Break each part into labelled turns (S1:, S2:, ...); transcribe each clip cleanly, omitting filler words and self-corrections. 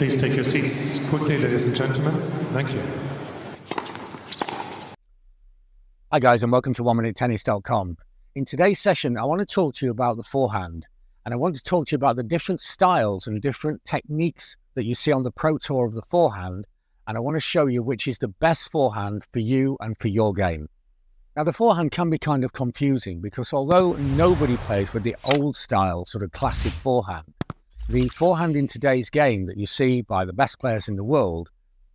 S1: Please take your seats quickly, ladies and gentlemen. Thank you.
S2: Hi guys, and welcome to 1minutetennis.com. In today's session, I want to talk to you about the forehand, and I want to talk to you about the different styles and different techniques that you see on the Pro Tour of the forehand, and I want to show you which is the best forehand for you and for your game. Now, the forehand can be kind of confusing because although nobody plays with the old style, sort of classic forehand, the forehand in today's game that you see by the best players in the world,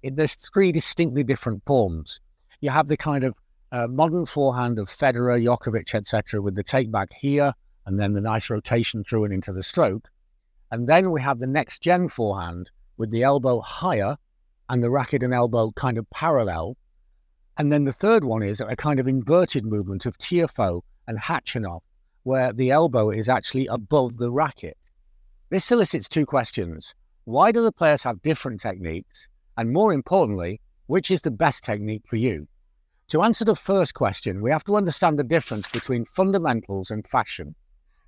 S2: there's three distinctly different forms. You have the kind of modern forehand of Federer, Djokovic, etc., with the take back here and then the nice rotation through and into the stroke. And then we have the next gen forehand with the elbow higher and the racket and elbow kind of parallel. And then the third one is a kind of inverted movement of Tiafoe and Khachanov, where the elbow is actually above the racket. This elicits two questions. Why do the players have different techniques? And more importantly, which is the best technique for you? To answer the first question, we have to understand the difference between fundamentals and fashion.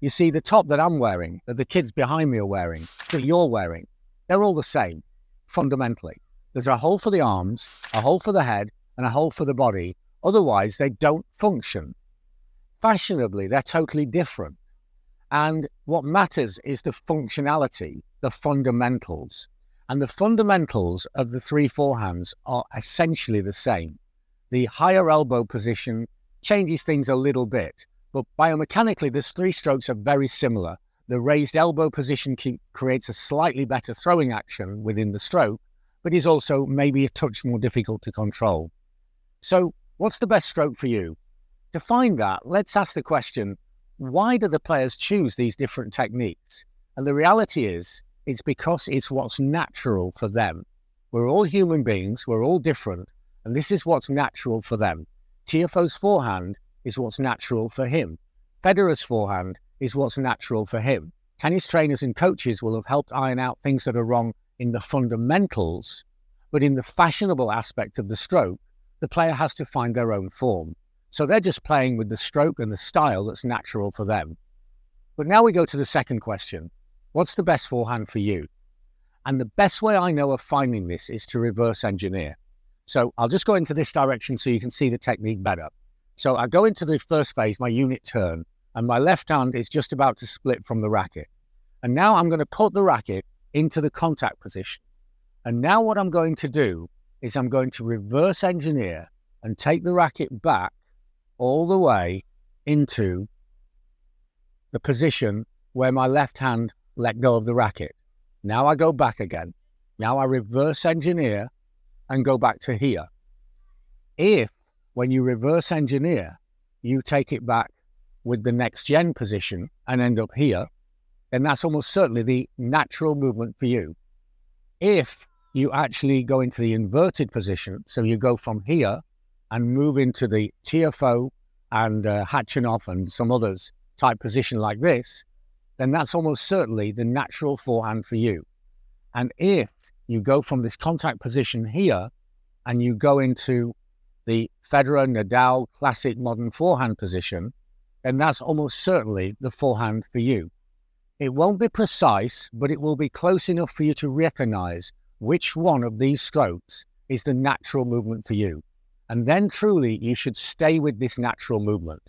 S2: You see, the top that I'm wearing, that the kids behind me are wearing, that you're wearing, they're all the same, fundamentally. There's a hole for the arms, a hole for the head, and a hole for the body. Otherwise, they don't function. Fashionably, they're totally different. And what matters is the functionality, the fundamentals. And the fundamentals of the three forehands are essentially the same. The higher elbow position changes things a little bit, but biomechanically, the three strokes are very similar. The raised elbow position creates a slightly better throwing action within the stroke, but is also maybe a touch more difficult to control. So, what's the best stroke for you? To find that, let's ask the question, why do the players choose these different techniques? And the reality is, it's because it's what's natural for them. We're all human beings, we're all different, and this is what's natural for them. Tiafoe's forehand is what's natural for him. Federer's forehand is what's natural for him. Tennis trainers and coaches will have helped iron out things that are wrong in the fundamentals, but in the fashionable aspect of the stroke, the player has to find their own form. So they're just playing with the stroke and the style that's natural for them. But now we go to the second question. What's the best forehand for you? And the best way I know of finding this is to reverse engineer. So I'll just go into this direction so you can see the technique better. So I go into the first phase, my unit turn, and my left hand is just about to split from the racket. And now I'm going to put the racket into the contact position. And now what I'm going to do is I'm going to reverse engineer and take the racket back all the way into the position where my left hand let go of the racket. Now I go back again. Now I reverse engineer and go back to here. If, when you reverse engineer, you take it back with the next gen position and end up here, then that's almost certainly the natural movement for you. If you actually go into the inverted position, so you go from here and move into the Tiafoe and Khachanov and some others type position like this, then that's almost certainly the natural forehand for you. And if you go from this contact position here and you go into the Federer, Nadal, classic modern forehand position, then that's almost certainly the forehand for you. It won't be precise, but it will be close enough for you to recognize which one of these strokes is the natural movement for you. And then truly you should stay with this natural movement.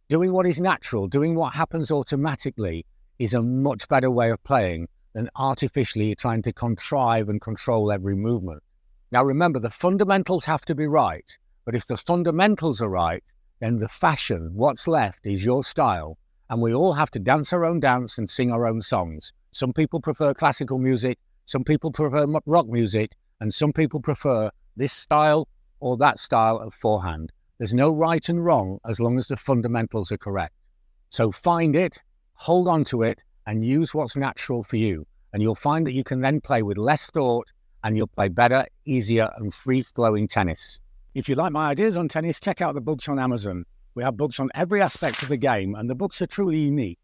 S2: Doing what is natural, doing what happens automatically is a much better way of playing than artificially trying to contrive and control every movement. Now remember, the fundamentals have to be right, but if the fundamentals are right, then the fashion, what's left, is your style, and we all have to dance our own dance and sing our own songs. Some people prefer classical music, some people prefer rock music, and some people prefer this style or that style of forehand. There's no right and wrong as long as the fundamentals are correct. So find it, hold on to it, and use what's natural for you. And you'll find that you can then play with less thought and you'll play better, easier, and free-flowing tennis. If you like my ideas on tennis, check out the books on Amazon. We have books on every aspect of the game, and the books are truly unique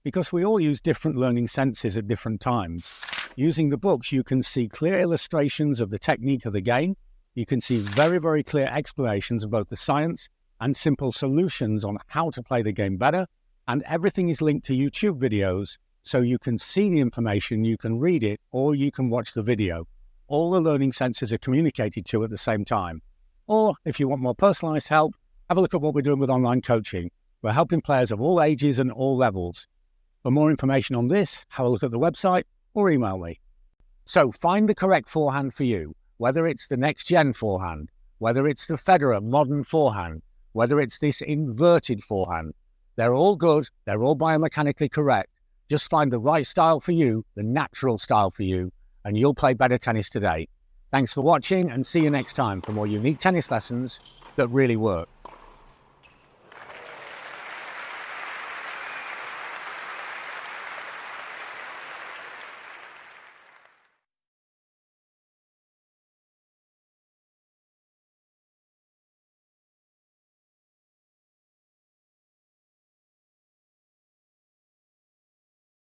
S2: because we all use different learning senses at different times. Using the books, you can see clear illustrations of the technique of the game. You can see very, very clear explanations of both the science and simple solutions on how to play the game better. And everything is linked to YouTube videos so you can see the information, you can read it, or you can watch the video. All the learning senses are communicated to at the same time. Or if you want more personalized help, have a look at what we're doing with online coaching. We're helping players of all ages and all levels. For more information on this, have a look at the website or email me. So find the correct forehand for you, whether it's the next-gen forehand, whether it's the Federer modern forehand, whether it's this inverted forehand. They're all good, they're all biomechanically correct. Just find the right style for you, the natural style for you, and you'll play better tennis today. Thanks for watching, and see you next time for more unique tennis lessons that really work.